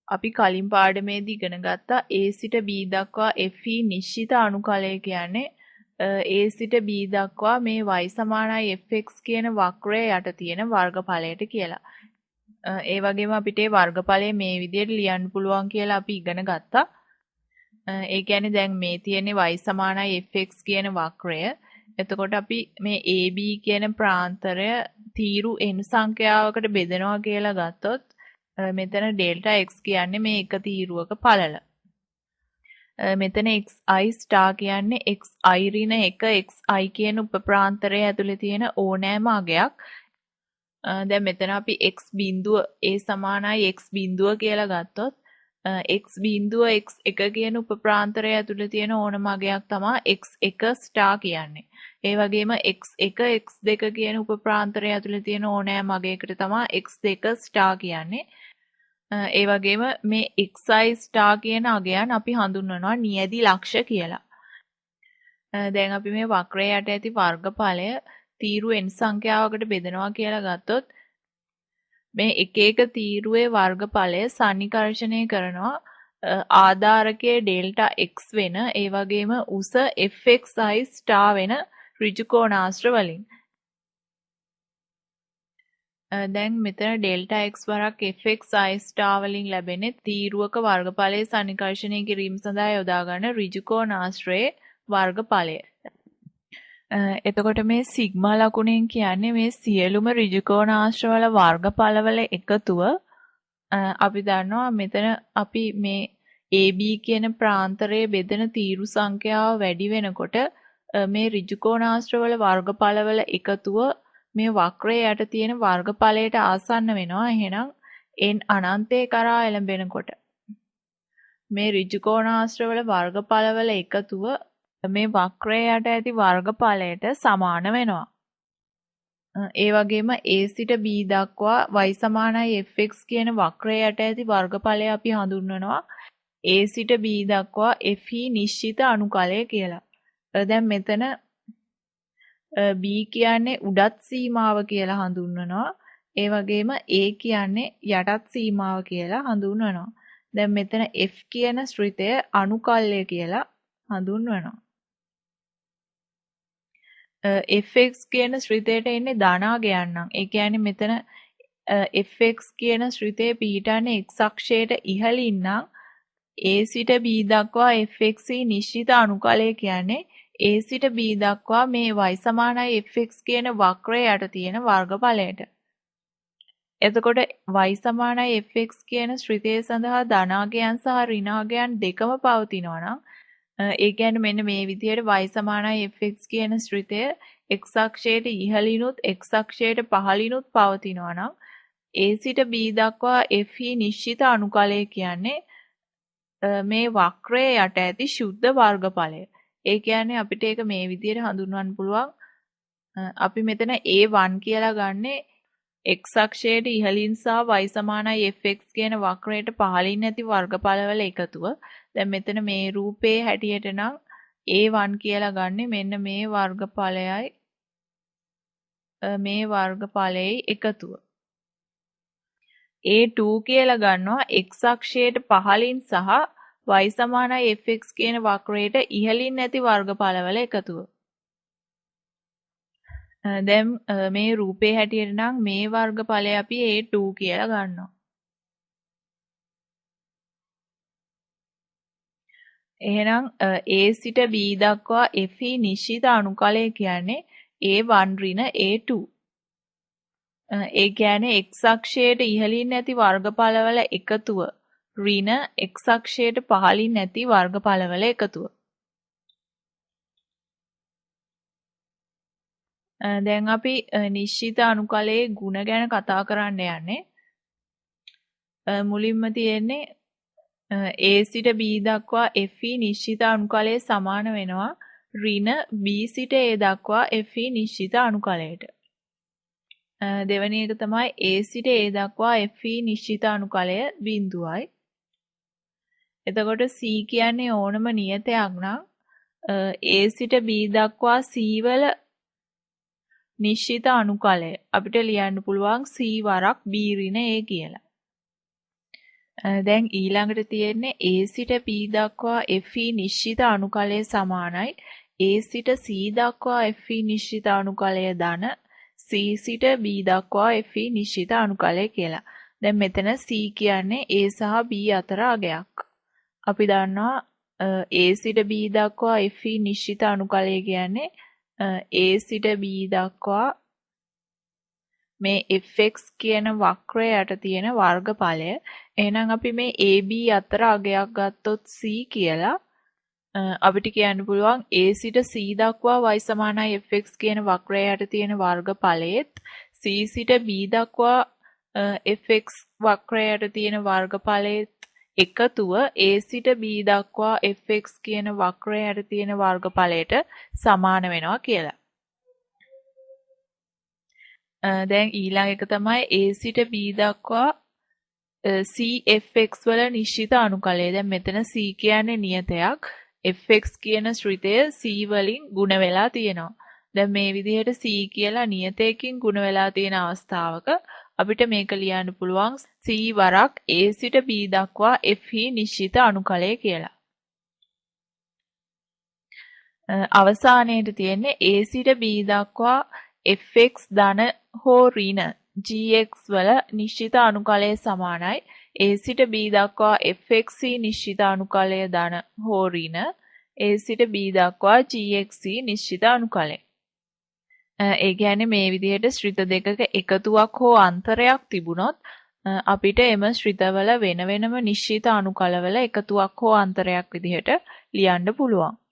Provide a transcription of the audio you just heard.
අපි කලින් පාඩමේදී ඉගෙන ගත්තා A සිට B දක්වා Fe නිශ්චිත අනුකලය කියන්නේ A සිට B දක්වා මේ y සමානයි fx කියන වක්‍රය යට තියෙන වර්ගඵලයට කියලා. ඒ වගේම අපිට ඒ වර්ගඵලය මේ විදිහට ලියන්න පුළුවන් කියලා අපි ඉගෙන ගත්තා. ඒ කියන්නේ දැන් මේ තියෙන්නේ y සමානයි fx කියන වක්‍රය. එතකොට අපි මේ AB කියන ප්‍රාන්තරය තීරු n සංඛ්‍යාවකට බෙදනවා කියලා ගත්තොත් මෙතන ඩෙල්ටා x කියන්නේ මේ එක තීරුවක පළල. මෙතන xi ස්ටාර් කියන්නේ xi ඍණ 1 xi කියන උපප්‍රාන්තරය ඇතුලේ තියෙන ඕනෑම අගයක්. දැන් මෙතන අපි x බිඳුව a සමානයි x බිඳුව කියලා ගත්තොත් x බිඳුව x1 කියන උපප්‍රාන්තරය ඇතුලේ තියෙන ඕනම අගයක් තමයි x1 ස්ටාර් කියන්නේ. ඒ වගේම x1 x2 කියන උපප්‍රාන්තරය ඇතුලේ තියෙන ඕනෑම අගයකට තමයි x2 ස්ටාර් කියන්නේ. ඒ වගේම මේ xi ස්ටාර් කියන අගයන් අපි හඳුන්වනවා නියැදි ලක්ෂ කියලා. දැන් අපි මේ වක්‍රය යට ඇති වර්ගඵලය තීරු n සංඛ්‍යාවකට බෙදනවා කියලා ගත්තොත් මේ එක එක තීරුවේ වර්ගඵලය සන්නිකර්ෂණය කරනවා ආධාරකයේ ඩෙල්ටා x වෙන ඒ වගේම උස fxi ස්ටාර් වෙන ඍජු කෝණාශ්‍ර වලින්. දැන් මෙතන ඩෙල්ටා x වරක් fxi ස්ටාර් වලින් ලැබෙන්නේ තීරුවක වර්ගඵලයේ සන්නිකර්ෂණය කිරීම සඳහා යොදා ගන්න ඍජු කෝණාශ්‍රයේ වර්ගඵලය. එතකොට මේ සිග්මා ලකුණෙන් කියන්නේ මේ සියලුම ඍජු කෝණාශ්‍රවල වර්ගඵලවල එකතුව. අපි දන්නවා මෙතන අපි මේ AB කියන ප්‍රාන්තරයේ බෙදෙන තීරු සංඛ්‍යාව වැඩි වෙනකොට මේ ඍජු කෝණාශ්‍රවල වර්ගඵලවල එකතුව මේ වක්‍රය යට තියෙන වර්ගඵලයට ආසන්න වෙනවා. එහෙනම් n අනන්තය කරා එළඹෙනකොට මේ ඍජු කෝණාශ්‍රවල වර්ගඵලවල එකතුව මේ වක්‍රය යට ඇති වර්ගඵලයට සමාන වෙනවා. ඒ වගේම A සිට B දක්වා y සමානයි fx කියන වක්‍රය යට ඇති වර්ගඵලය අපි හඳුන්වනවා A සිට B දක්වා Fe නිශ්චිත අනුකලය කියලා. දැන් මෙතන B කියන්නේ උඩත් සීමාව කියලා හඳුන්වනවා. ඒ වගේම A කියන්නේ යටත් සීමාව කියලා හඳුන්වනවා. දැන් මෙතන F කියන ශ්‍රිතය අනුකල්ය කියලා හඳුන්වනවා. fx කියන ශ්‍රිතයට එන්නේ ධනාගයන් නම් ඒ කියන්නේ මෙතන fx කියන ශ්‍රිතය පිහිටන්නේ x අක්ෂයට ඉහළින් නම් A සිට B දක්වා fx නිශ්චිත අනුකලය කියන්නේ A සිට B දක්වා මේ y සමානයි fx කියන වක්‍රය යට තියෙන වර්ගඵලයට. එතකොට y සමානයි fx කියන ශ්‍රිතය සඳහා ධනාගයන් සහ ඍණාගයන් දෙකම පවතිනවා නම් ඒ කියන්නේ මෙන්න මේ විදිහට y සමානයි fx කියන ශ්‍රිතය x අක්ෂයට ඉහළිනුත් x අක්ෂයට පහළිනුත් පවතිනවා නම් A සිට B දක්වා Fe නිශ්චිත අනුකලය කියන්නේ මේ වක්‍රය යට ඇති ශුද්ධ වර්ගඵලය. ඒ කියන්නේ අපිට ඒක මේ විදිහට හඳුන්වන්න පුළුවන්. අපි මෙතන A1 කියලා ගන්නේ x අක්ෂයට ඉහළින් සහ y සමානයි fx කියන වක්‍රයට පහළින් ඇති වර්ගඵලවල එකතුව. දැන් මෙතන මේ රූපේ හැටියට නම් A1 කියලා ගන්නේ මෙන්න මේ වර්ගඵලයයි මේ වර්ගඵලයයි එකතුව. A2 කියලා ගන්නවා x අක්ෂයට පහළින් සහ y සමානයි fx කියන වක්‍රයට ඉහළින් ඇති වර්ගඵලවල එකතුව. දැන් මේ රූපේ හැටියට නම් මේ වර්ගඵලය අපි A2 කියලා ගන්නවා. එහෙනම් A සිට B දක්වා Fe නිශ්චිත අනුකලය කියන්නේ A1 ඍණ A2. ඒ කියන්නේ x අක්ෂයට ඉහළින් ඇති වර්ගඵලවල එකතුව ඍණ x අක්ෂයට පහළින් ඇති වර්ගඵලවල එකතුව. දැන් අපි නිශ්චිත අනුකලයේ ගුණ ගැන කතා කරන්න යන්නේ. මුලින්ම තියෙන්නේ A සිට B දක්වා Fe නිශ්චිත අනුකලයේ සමාන වෙනවා ඍණ B සිට A දක්වා Fe නිශ්චිත අනුකලයට. දෙවැනි එක තමයි A සිට A දක්වා Fe නිශ්චිත අනුකලය 0යි. එතකොට C කියන්නේ ඕනම නියතයක් නම් A සිට B දක්වා C වල නිශ්චිත අනුකලය අපිට ලියන්න පුළුවන් C වරක් B ඍණ A කියලා. දැන් ඊළඟට තියෙන්නේ A සිට B දක්වා Fe නිශ්චිත අණුකලය සමානයි A සිට C දක්වා Fe නිශ්චිත අණුකලය ධන C සිට B දක්වා Fe නිශ්චිත අණුකලය කියලා. දැන් මෙතන C කියන්නේ A සහ B අතර අගයක්. අපි දන්නවා A සිට B දක්වා Fe නිශ්චිත අණුකලය කියන්නේ A සිට B දක්වා මේ fx කියන වක්‍රය යට තියෙන වර්ගඵලය. එහෙනම් අපි මේ AB අතර අගයක් ගත්තොත් C කියලා අපිට කියන්න පුළුවන් A සිට C දක්වා y සමානයි fx කියන වක්‍රය යට තියෙන වර්ගඵලයේත් C සිට B දක්වා fx වක්‍රය යට තියෙන වර්ගඵලයේත් එකතුව A සිට B දක්වා fx කියන වක්‍රය යට තියෙන වර්ගඵලයට සමාන වෙනවා කියලා. දැන් ඊළඟ එක තමයි A සිට B දක්වා cfx වල නිශ්චිත අණුකලය. දැන් මෙතන c කියන්නේ නියතයක්. fx කියන ශ්‍රිතය c වලින් ගුණ වෙලා තියෙනවා. දැන් මේ විදිහට c කියලා නියතයකින් ගුණ වෙලා තියෙන අවස්ථාවක අපිට මේක ලියන්න පුළුවන් c වරක් A සිට B දක්වා fe නිශ්චිත අණුකලය කියලා. අවසානයේට තියෙන්නේ A සිට B දක්වා fx ධන හෝ ඍණ gx වල නිශ්චිත අණුකලය සමානයි A සිට B දක්වා fxc නිශ්චිත අණුකලය ධන හෝ ඍණ A සිට B දක්වා gxc නිශ්චිත අණුකලය. ඒ කියන්නේ මේ විදිහට ශ්‍රිත දෙකක එකතුවක් හෝ අන්තරයක් තිබුණොත් අපිට එම ශ්‍රිතවල වෙන වෙනම නිශ්චිත අණුකලවල එකතුවක් හෝ අන්තරයක් විදිහට ලියන්න පුළුවන්.